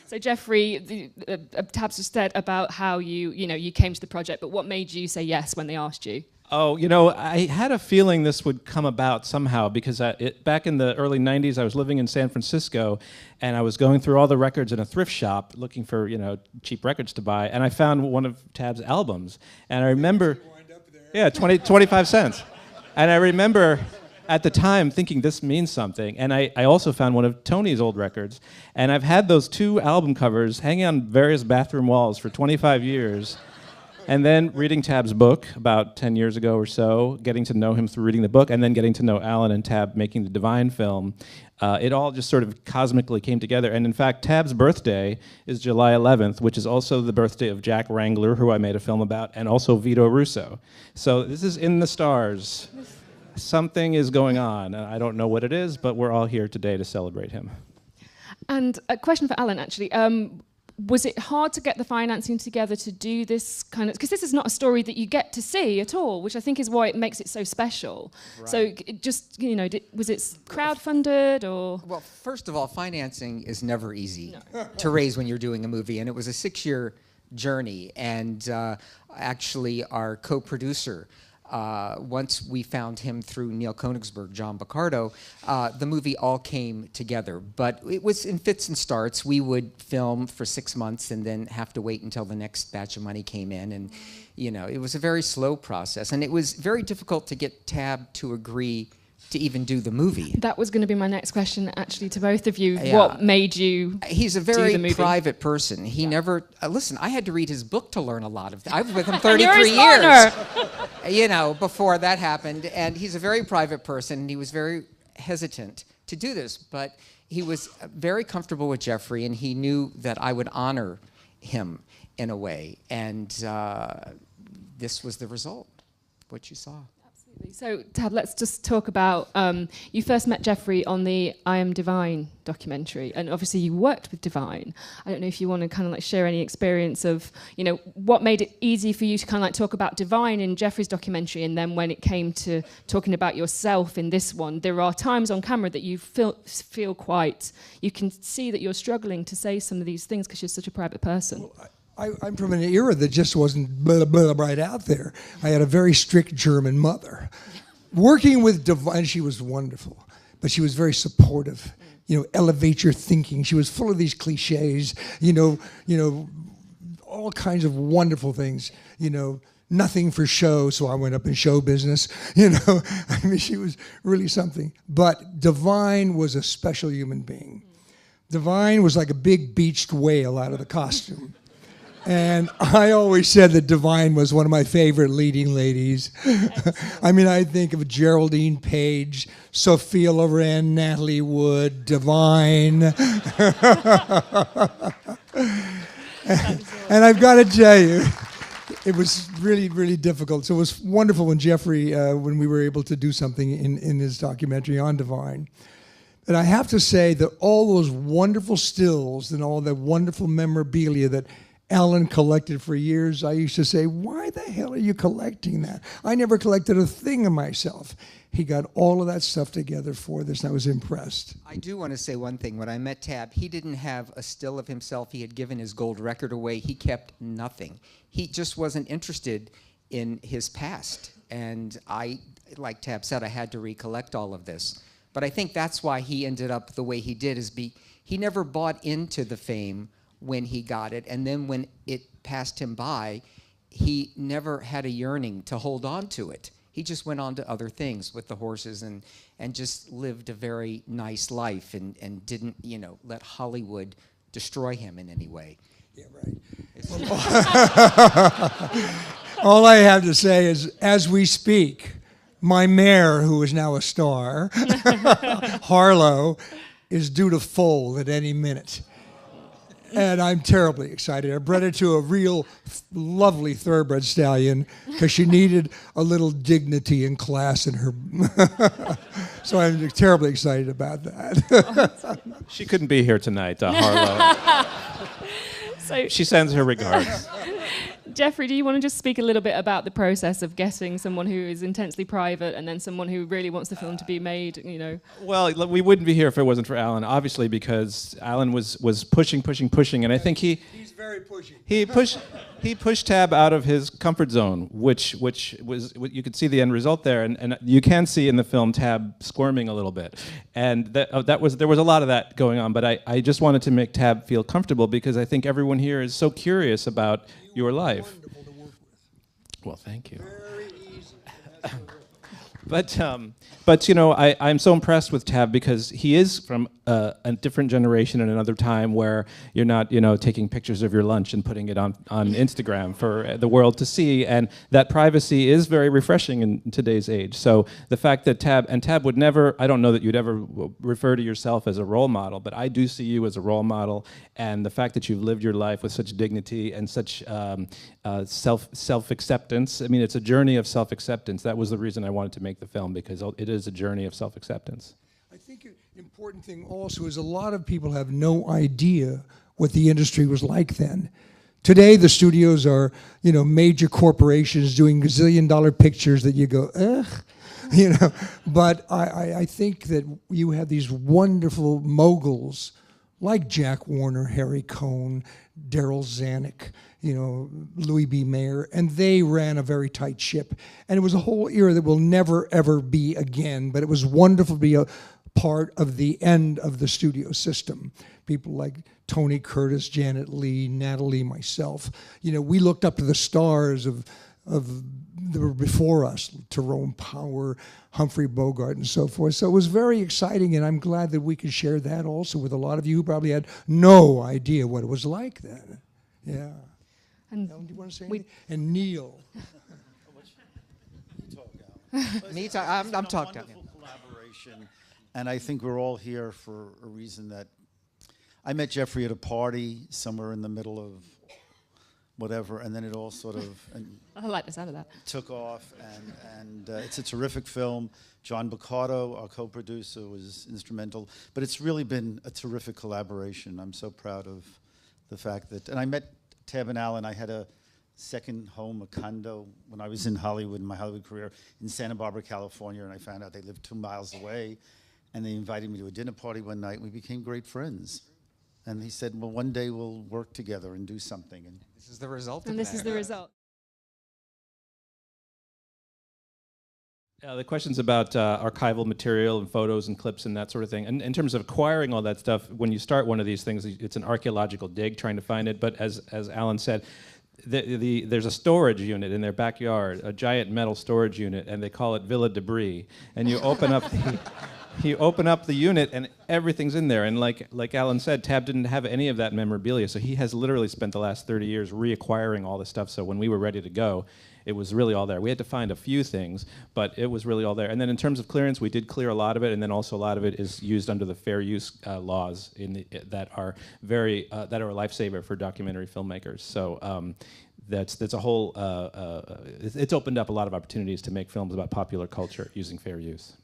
So Jeffrey, Tabs just said about how you came to the project, but what made you say yes when they asked you? Oh, I had a feeling this would come about somehow because back in the early 90s, I was living in San Francisco, and I was going through all the records in a thrift shop looking for, cheap records to buy, and I found one of Tab's albums. And I remember... Yeah, 25 cents. And I remember at the time thinking this means something. And I also found one of Tony's old records. And I've had those two album covers hanging on various bathroom walls for 25 years. And then reading Tab's book about 10 years ago or so, getting to know him through reading the book, and then getting to know Allan and Tab making the Divine film, it all just sort of cosmically came together. And in fact, Tab's birthday is July 11th, which is also the birthday of Jack Wrangler, who I made a film about, and also Vito Russo. So this is in the stars. Something is going on. I don't know what it is, but we're all here today to celebrate him. And a question for Allan, actually. Was it hard to get the financing together to do this kind of... Because this is not a story that you get to see at all, which I think is why it makes it so special. Right. So just, was it crowdfunded or... Well, first of all, financing is never easy to raise when you're doing a movie. And it was a 6-year journey. And actually, our co-producer... once we found him through Neil Koenigsberg, John Baccardo, the movie all came together. But it was in fits and starts. We would film for 6 months and then have to wait until the next batch of money came in. And, it was a very slow process. And it was very difficult to get Tab to agree to even do the movie. That was going to be my next question, actually, to both of you. Yeah. What made you He's a very private person. He never... listen, I had to read his book to learn a lot of things. I was with him 33 years. Before that happened. And he's a very private person, and he was very hesitant to do this. But he was very comfortable with Jeffrey, and he knew that I would honor him in a way. And this was the result, what you saw. So, Tab, let's just talk about, you first met Jeffrey on the I Am Divine documentary, and obviously you worked with Divine. I don't know if you want to kind of share any experience of, what made it easy for you to kind of talk about Divine in Jeffrey's documentary, and then when it came to talking about yourself in this one, there are times on camera that you feel quite, you can see that you're struggling to say some of these things because you're such a private person. Well, I'm from an era that just wasn't blah, blah, blah right out there. I had a very strict German mother. Working with Divine, she was wonderful, but she was very supportive. Elevate your thinking. She was full of these cliches, all kinds of wonderful things, nothing for show, so I went up in show business, she was really something. But Divine was a special human being. Divine was like a big beached whale out of the costume. And I always said that Divine was one of my favorite leading ladies. I think of Geraldine Page, Sophia Loren, Natalie Wood, Divine. And I've got to tell you, it was really, really difficult. So it was wonderful when Jeffrey, when we were able to do something in his documentary on Divine. And I have to say that all those wonderful stills and all that wonderful memorabilia that Allan collected for years, I used to say, why the hell are you collecting that? I never collected a thing of myself. He got all of that stuff together for this, and I was impressed. I do want to say one thing. When I met Tab, he didn't have a still of himself. He had given his gold record away. He kept nothing. He just wasn't interested in his past. And I, like Tab said, I had to recollect all of this. But I think that's why he ended up the way he did, he never bought into the fame when he got it, and then when it passed him by, he never had a yearning to hold on to it. He just went on to other things with the horses and just lived a very nice life and didn't, let Hollywood destroy him in any way. Yeah, right. All I have to say is, as we speak, my mare, who is now a star, Harlow, is due to foal at any minute. And I'm terribly excited. I bred her to a real lovely thoroughbred stallion because she needed a little dignity and class in her. So I'm terribly excited about that. She couldn't be here tonight, Harlow. She sends her regards. Jeffrey, do you want to just speak a little bit about the process of getting someone who is intensely private and then someone who really wants the film to be made, you know? Well, we wouldn't be here if it wasn't for Allan, obviously, because Allan was pushing, and I think he's very pushy. He pushed Tab out of his comfort zone, which was you could see the end result there, and you can see in the film Tab squirming a little bit, and there was a lot of that going on. But I just wanted to make Tab feel comfortable because I think everyone here is so curious about your life. Wonderful to work with. Well, thank you. Very easy. But you know, I'm so impressed with Tab because he is from a different generation and another time where you're not, you know, taking pictures of your lunch and putting it on Instagram for the world to see, and that privacy is very refreshing in today's age. So the fact that Tab would never, I don't know that you'd ever refer to yourself as a role model, but I do see you as a role model, and the fact that you've lived your life with such dignity and such self-acceptance. I mean, it's a journey of self-acceptance. That was the reason I wanted to make the film, because it is a journey of self-acceptance. I think an important thing also is a lot of people have no idea what the industry was like then. Today, the studios are, you know, major corporations doing gazillion-dollar pictures that you go, ugh, you know. But I think that you have these wonderful moguls like Jack Warner, Harry Cohn, Daryl Zanuck, you know, Louis B. Mayer, and they ran a very tight ship. And it was a whole era that will never, ever be again, but it was wonderful to be a part of the end of the studio system. People like Tony Curtis, Janet Leigh, Natalie, myself. You know, we looked up to the stars of that were before us, Tyrone Power, Humphrey Bogart, and so forth. So it was very exciting, and I'm glad that we could share that also with a lot of you who probably had no idea what it was like then. Yeah. And Alan, do you want to say anything? And Neil. I'm talking. Wonderful collaboration, and I think we're all here for a reason. That I met Jeffrey at a party somewhere in the middle of whatever, and then it all sort of I like the sound of that. took off, and it's a terrific film. John Boccato, our co-producer, was instrumental, but it's really been a terrific collaboration. I'm so proud of the fact that, and I met Tab and Allan. I had a second home, a condo, when I was in Hollywood, in my Hollywood career, in Santa Barbara, California, and I found out they lived 2 miles away, and they invited me to a dinner party one night, and we became great friends. And he said, well, one day we'll work together and do something. And This is the result And of this that. is the result. The questions about archival material and photos and clips and that sort of thing. And in terms of acquiring all that stuff, when you start one of these things, it's an archaeological dig trying to find it. But as Allan said, there's a storage unit in their backyard, a giant metal storage unit, and they call it Villa Debris. And you open up you open up the unit and everything's in there. And like Allan said, Tab didn't have any of that memorabilia, so he has literally spent the last 30 years reacquiring all the stuff. So when we were ready to go, it was really all there. We had to find a few things, but it was really all there. And then in terms of clearance, we did clear a lot of it, and then also a lot of it is used under the fair use laws that are very that are a lifesaver for documentary filmmakers. So that's a whole. It's opened up a lot of opportunities to make films about popular culture using fair use.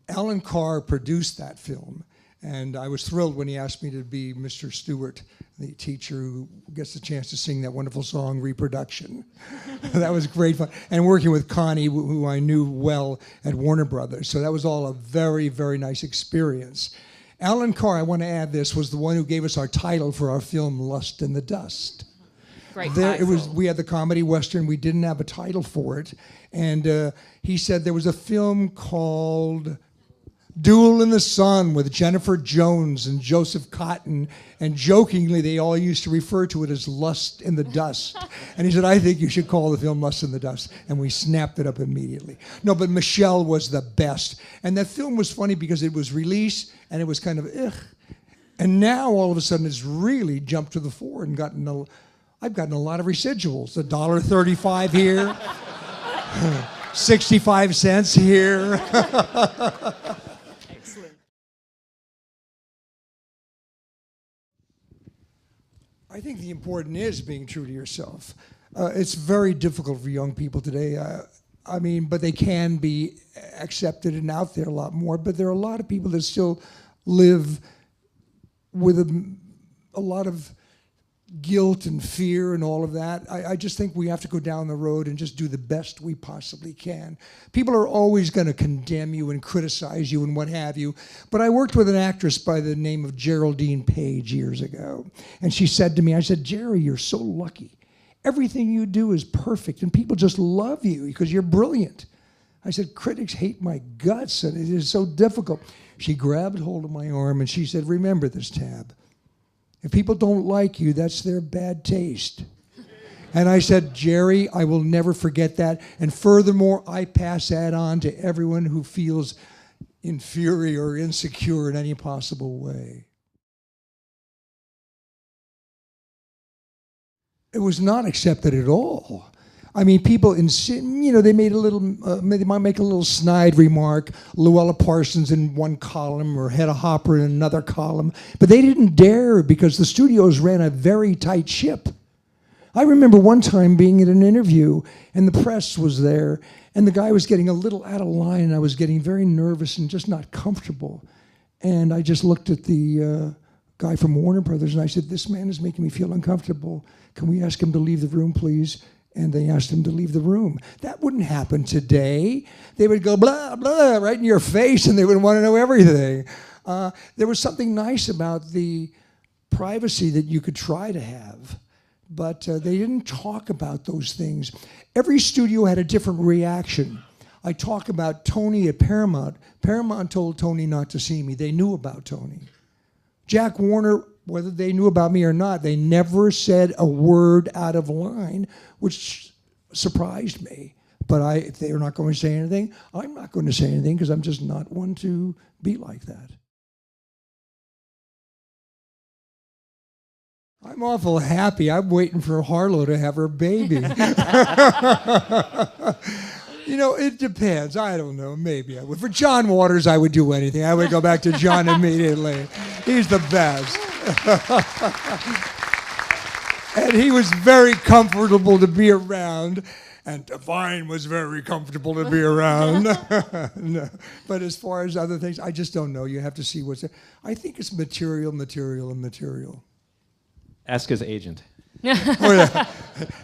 Alan Carr produced that film, and I was thrilled when he asked me to be Mr. Stewart, the teacher who gets the chance to sing that wonderful song, Reproduction. That was great fun. And working with Connie, who I knew well at Warner Brothers. So that was all a very, very nice experience. Alan Carr, I want to add this, was the one who gave us our title for our film, Lust in the Dust. Great title. We had the comedy western. We didn't have a title for it. And he said there was a film called Duel in the Sun with Jennifer Jones and Joseph Cotton. And jokingly, they all used to refer to it as Lust in the Dust. And he said, I think you should call the film Lust in the Dust. And we snapped it up immediately. No, but Michelle was the best. And that film was funny because it was released and it was kind of, ugh. And now, all of a sudden, it's really jumped to the fore and I've gotten a lot of residuals. $1.35 here, 65 cents here. Excellent. I think the important is being true to yourself. It's very difficult for young people today. But they can be accepted and out there a lot more. But there are a lot of people that still live with a lot of guilt and fear and all of that. I just think we have to go down the road and just do the best we possibly can. People are always going to condemn you and criticize you and what have you. But I worked with an actress by the name of Geraldine Page years ago. And she said to me, I said, Jerry, you're so lucky. Everything you do is perfect and people just love you because you're brilliant. I said, critics hate my guts and it is so difficult. She grabbed hold of my arm and she said, remember this, Tab. If people don't like you, that's their bad taste. And I said, Jerry, I will never forget that. And furthermore, I pass that on to everyone who feels inferior or insecure in any possible way. It was not accepted at all. I mean, people, they made a little, they might make a little snide remark, Luella Parsons in one column or Hedda Hopper in another column, but they didn't dare because the studios ran a very tight ship. I remember one time being at an interview and the press was there and the guy was getting a little out of line and I was getting very nervous and just not comfortable. And I just looked at the guy from Warner Brothers and I said, this man is making me feel uncomfortable. Can we ask him to leave the room, please? And they asked him to leave the room. That wouldn't happen today. They would go blah, blah, right in your face, and they would want to know everything. There was something nice about the privacy that you could try to have, but they didn't talk about those things. Every studio had a different reaction. I talk about Tony at Paramount. Paramount told Tony not to see me. They knew about Tony. Jack Warner, whether they knew about me or not, they never said a word out of line, which surprised me. But if they're not going to say anything, I'm not going to say anything because I'm just not one to be like that. I'm awful happy. I'm waiting for Harlow to have her baby. You know, it depends. I don't know. Maybe I would. For John Waters, I would do anything. I would go back to John immediately. He's the best. And he was very comfortable to be around. And Divine was very comfortable to be around. No. But as far as other things, I just don't know. You have to see what's there. I think it's material, material, and material. Ask his agent.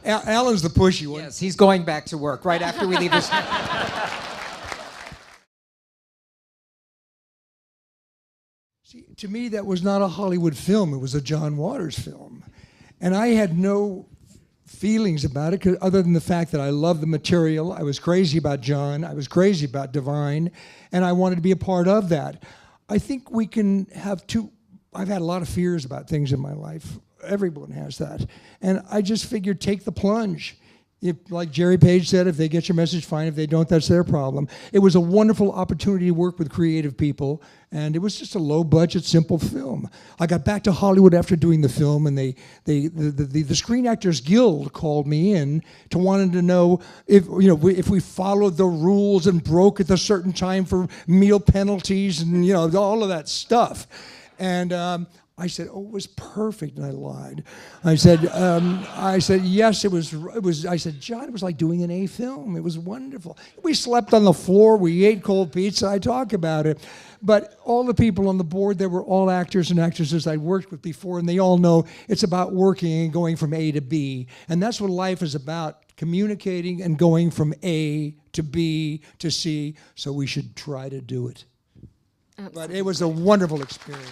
Allan's the pushy one. Yes, he's going back to work right after we leave this. See, to me, that was not a Hollywood film. It was a John Waters film. And I had no feelings about it other than the fact that I loved the material. I was crazy about John. I was crazy about Divine. And I wanted to be a part of that. I think we can have I've had a lot of fears about things in my life. Everyone has that. And I just figured take the plunge. If, like Jerry Page said, if they get your message, fine. If they don't, that's their problem. It was a wonderful opportunity to work with creative people, and it was just a low-budget, simple film. I got back to Hollywood after doing the film, and the Screen Actors Guild called me in to wanting to know if we followed the rules and broke at a certain time for meal penalties and all of that stuff. And I said, oh, it was perfect, and I lied. I said, yes, it was. I said, John, it was like doing an A film. It was wonderful. We slept on the floor. We ate cold pizza. I talk about it. But all the people on the board, they were all actors and actresses I'd worked with before, and they all know it's about working and going from A to B. And that's what life is about, communicating and going from A to B to C. So we should try to do it. Absolutely. But it was a wonderful experience.